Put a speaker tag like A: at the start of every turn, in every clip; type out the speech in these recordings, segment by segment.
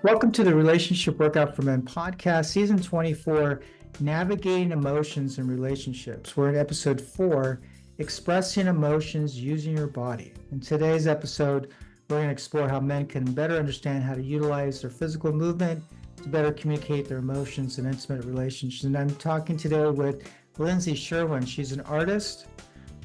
A: Welcome to the Relationship Workout for Men podcast, season 24, Navigating Emotions and Relationships. We're in episode 4, Expressing Emotions Using Your Body. In today's episode, we're going to explore how men can better understand how to utilize their physical movement to better communicate their emotions in intimate relationships. And I'm talking today with Lindsey Sherwin. She's an artist,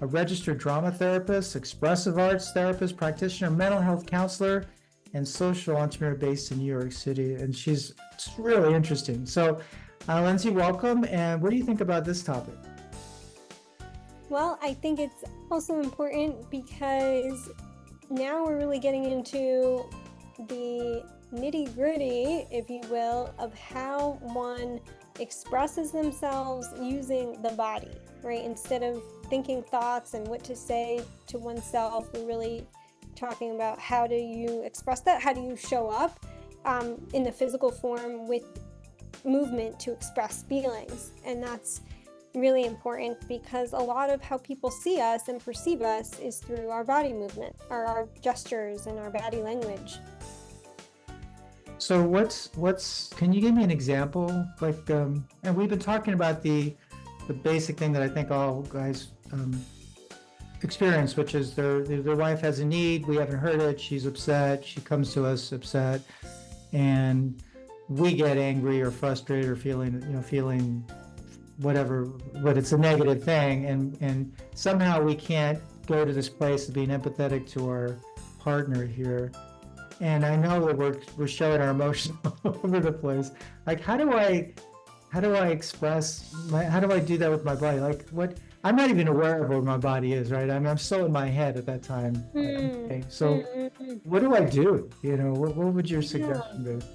A: a registered drama therapist, expressive arts therapist, practitioner, mental health counselor, and social entrepreneur based in New York City. And it's really interesting. So, Lindsey, welcome. And what do you think about this topic?
B: Well, I think it's also important because now we're really getting into the nitty-gritty, if you will, of how one expresses themselves using the body, right? Instead of thinking thoughts and what to say to oneself, we're really talking about how do you express that, how do you show up in the physical form with movement to express feelings. And that's really important because a lot of how people see us and perceive us is through our body movement, our gestures and our body language.
A: So can you give me an example? And we've been talking about the basic thing that I think all guys experience, which is their wife has a need, we haven't heard it, she's upset, she comes to us upset, and we get angry or frustrated or feeling whatever, but it's a negative thing, and somehow we can't go to this place of being empathetic to our partner here. And I know that we're showing our emotions all over the place. Like, how do I express how do I do that with my body? Like, what? I'm not even aware of where my body is, right? I'm so in my head at that time. Okay, so what do I do? What would your suggestion be?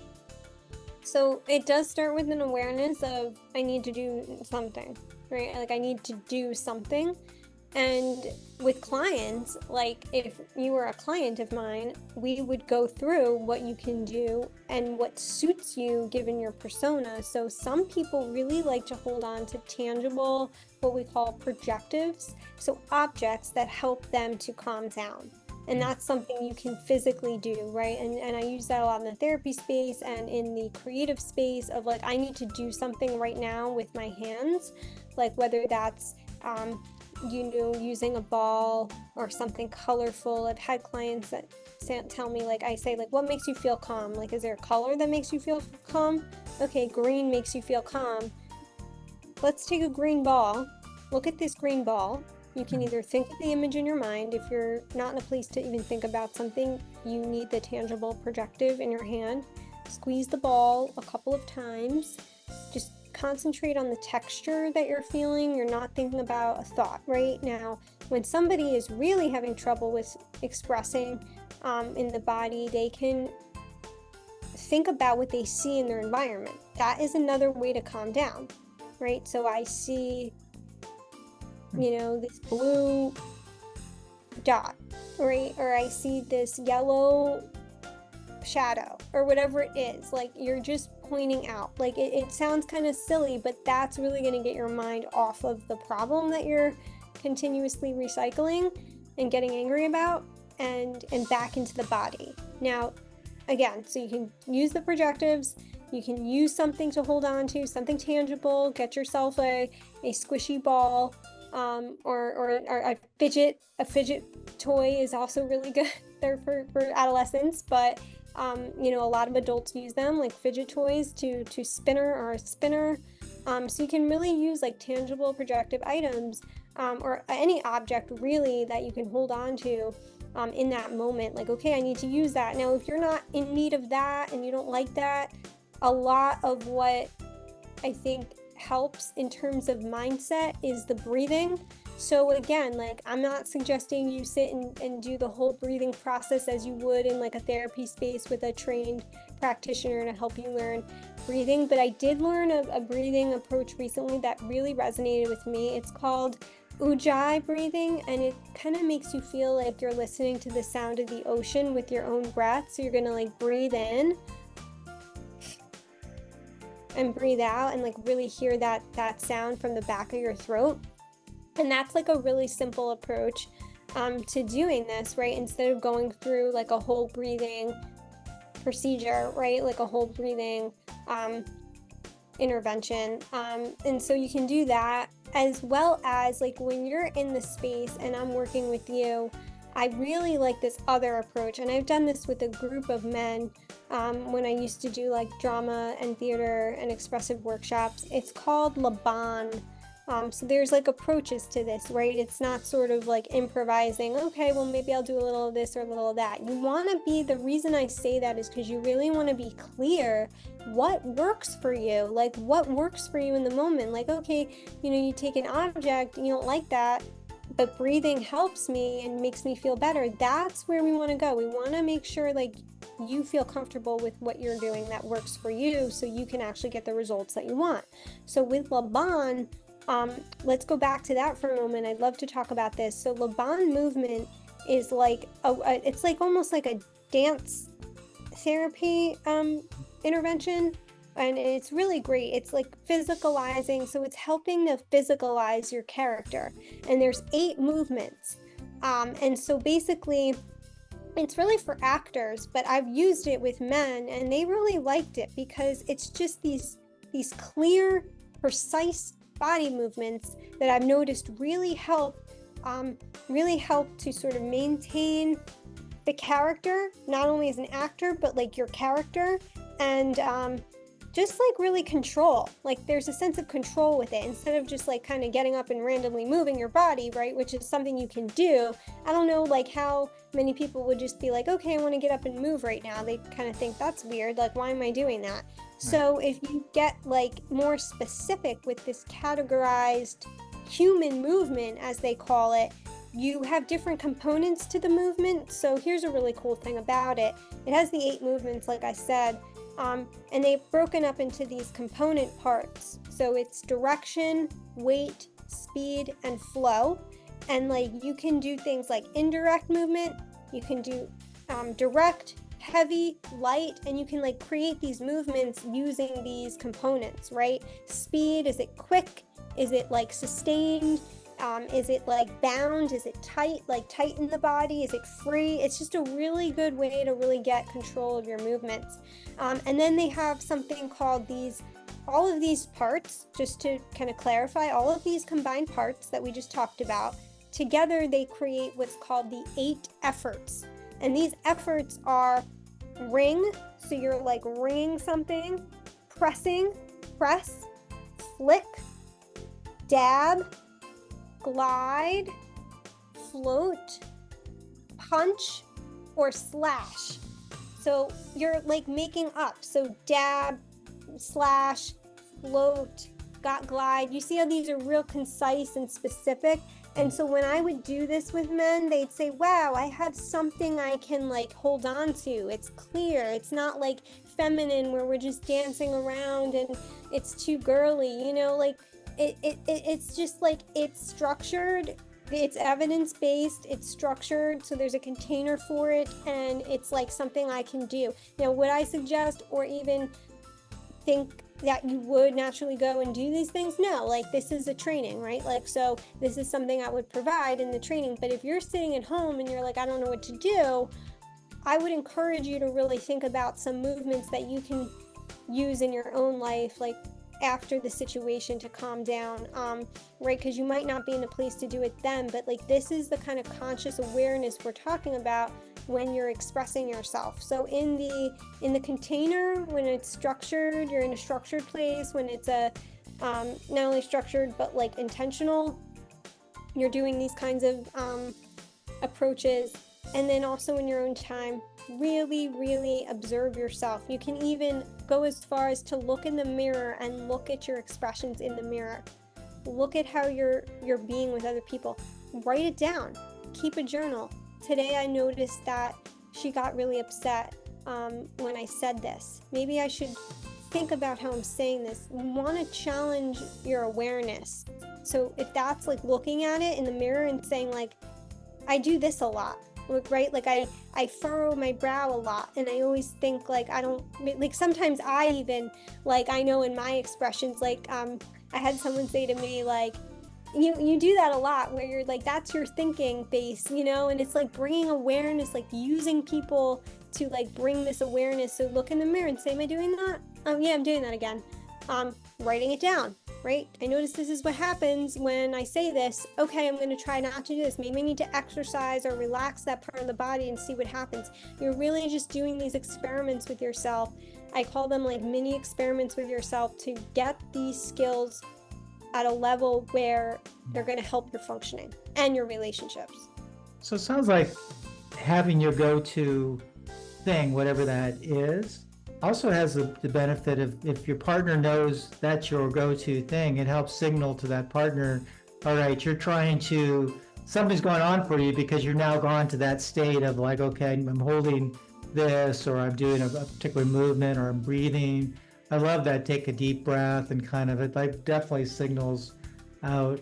B: So it does start with an awareness of I need to do something, right? Like I need to do something. And with clients, like if you were a client of mine, we would go through what you can do and what suits you given your persona. So some people really like to hold on to tangible, what we call projectives. So objects that help them to calm down. And that's something you can physically do, right? And I use that a lot in the therapy space and in the creative space of like, I need to do something right now with my hands, like whether that's, using a ball or something colorful. I've had clients that tell me, like, I say, like, what makes you feel calm? Like, is there a color that makes you feel calm? Okay, green makes you feel calm. Let's take a green ball. Look at this green ball. You can either think of the image in your mind. If you're not in a place to even think about something, you need the tangible projective in your hand. Squeeze the ball a couple of times. Just concentrate on the texture that you're feeling. You're not thinking about a thought right now. When somebody is really having trouble with expressing in the body, they can think about what they see in their environment. That is another way to calm down, right? So I see, this blue dot, right? Or I see this yellow shadow or whatever it is. Like you're just pointing out, like it sounds kind of silly, but that's really going to get your mind off of the problem that you're continuously recycling and getting angry about and back into the body. Now again, so you can use the projectives, you can use something to hold on to, something tangible. Get yourself a squishy ball, or a fidget toy is also really good there for adolescents, but a lot of adults use them, like fidget toys to spinner or a spinner. So you can really use like tangible projective items or any object really that you can hold on to in that moment. Like, okay, I need to use that. Now, if you're not in need of that and you don't like that, a lot of what I think helps in terms of mindset is the breathing. So again, like I'm not suggesting you sit and do the whole breathing process as you would in like a therapy space with a trained practitioner to help you learn breathing, but I did learn a breathing approach recently that really resonated with me. It's called Ujjayi breathing, and it kind of makes you feel like you're listening to the sound of the ocean with your own breath. So you're gonna like breathe in and breathe out and like really hear that sound from the back of your throat. And that's like a really simple approach to doing this, right? Instead of going through like a whole breathing procedure, right? Like a whole breathing intervention. And so you can do that, as well as like when you're in the space and I'm working with you, I really like this other approach. And I've done this with a group of men when I used to do like drama and theater and expressive workshops. It's called Laban. So there's like approaches to this, right? It's not sort of like improvising, okay, well, maybe I'll do a little of this or a little of that. You want to be, the reason I say that is because you really want to be clear what works for you, like what works for you in the moment. Like, okay, you know, you take an object, you don't like that, but breathing helps me and makes me feel better. That's where we want to go. We want to make sure like you feel comfortable with what you're doing that works for you, so you can actually get the results that you want. So with Laban, let's go back to that for a moment. I'd love to talk about this. So Laban movement is like it's like almost like a dance therapy intervention, and it's really great. It's like physicalizing, so it's helping to physicalize your character. And there's 8 movements, and so basically it's really for actors, but I've used it with men and they really liked it because it's just these clear, precise body movements that I've noticed really help to sort of maintain the character, not only as an actor, but like your character, and just like really control. Like there's a sense of control with it instead of just like kind of getting up and randomly moving your body, right? Which is something you can do. I don't know like how many people would just be like, okay, I want to get up and move right now. They kind of think that's weird. Like, why am I doing that? So if you get like more specific with this categorized human movement, as they call it, you have different components to the movement. So here's a really cool thing about it. It has the 8 movements, like I said, and they've broken up into these component parts. So it's direction, weight, speed, and flow. And like you can do things like indirect movement, you can do direct, heavy, light, and you can like create these movements using these components, right? Speed, is it quick? Is it like sustained? Is it like bound? Is it tight, like tight in the body? Is it free? It's just a really good way to really get control of your movements. And then they have something called all of these parts, just to kind of clarify, all of these combined parts that we just talked about, together they create what's called the 8 efforts. And these efforts are ring, so you're like ringing something, pressing, press, flick, dab, glide, float, punch, or slash. So you're like making up. So dab, slash, float, glide. You see how these are real concise and specific? And so when I would do this with men, they'd say, wow, I have something I can like hold on to. It's clear. It's not like feminine where we're just dancing around and it's too girly, you know, like it's just like it's structured, it's evidence-based, it's structured, so there's a container for it, and it's like something I can do. Now, would I suggest or even think that you would naturally go and do these things? No, like this is a training, right? Like, so this is something I would provide in the training. But if you're sitting at home and you're like, I don't know what to do, I would encourage you to really think about some movements that you can use in your own life, like after the situation, to calm down, right? Because you might not be in a place to do it then, but like this is the kind of conscious awareness we're talking about when you're expressing yourself. So in the container, when it's structured, you're in a structured place. When it's a not only structured but like intentional, you're doing these kinds of approaches. And then also in your own time, really observe yourself. You can even go as far as to look in the mirror and look at your expressions in the mirror. Look at how you're being with other people. Write it down. Keep a journal. Today I noticed that she got really upset when I said this. Maybe I should think about how I'm saying this. You want to challenge your awareness. So if that's like looking at it in the mirror and saying like, I do this a lot, right? Like I furrow my brow a lot, and I always think like I don't, like sometimes I even, like I know in my expressions, like I had someone say to me like, you do that a lot where you're like, that's your thinking face, and it's like bringing awareness, like using people to like bring this awareness. So look in the mirror and say, am I doing that? Yeah, I'm doing that again. Writing it down, right? I notice this is what happens when I say this. Okay, I'm going to try not to do this. Maybe I need to exercise or relax that part of the body and see what happens. You're really just doing these experiments with yourself. I call them like mini experiments with yourself to get these skills at a level where they're going to help your functioning and your relationships.
A: So it sounds like having your go-to thing, whatever that is, also has the benefit of, if your partner knows that's your go-to thing, it helps signal to that partner, all right, something's going on for you, because you're now gone to that state of like, okay, I'm holding this, or I'm doing a particular movement, or I'm breathing. I love that. Take a deep breath and kind of, it like definitely signals out.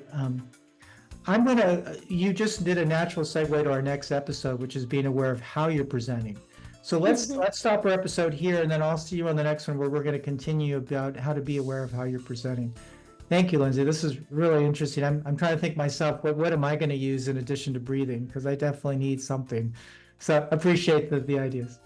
A: You just did a natural segue to our next episode, which is being aware of how you're presenting. So let's stop our episode here, and then I'll see you on the next one, where we're going to continue about how to be aware of how you're presenting. Thank you, Lindsey. This is really interesting. I'm trying to think myself, what am I going to use in addition to breathing? Because I definitely need something. So appreciate the ideas.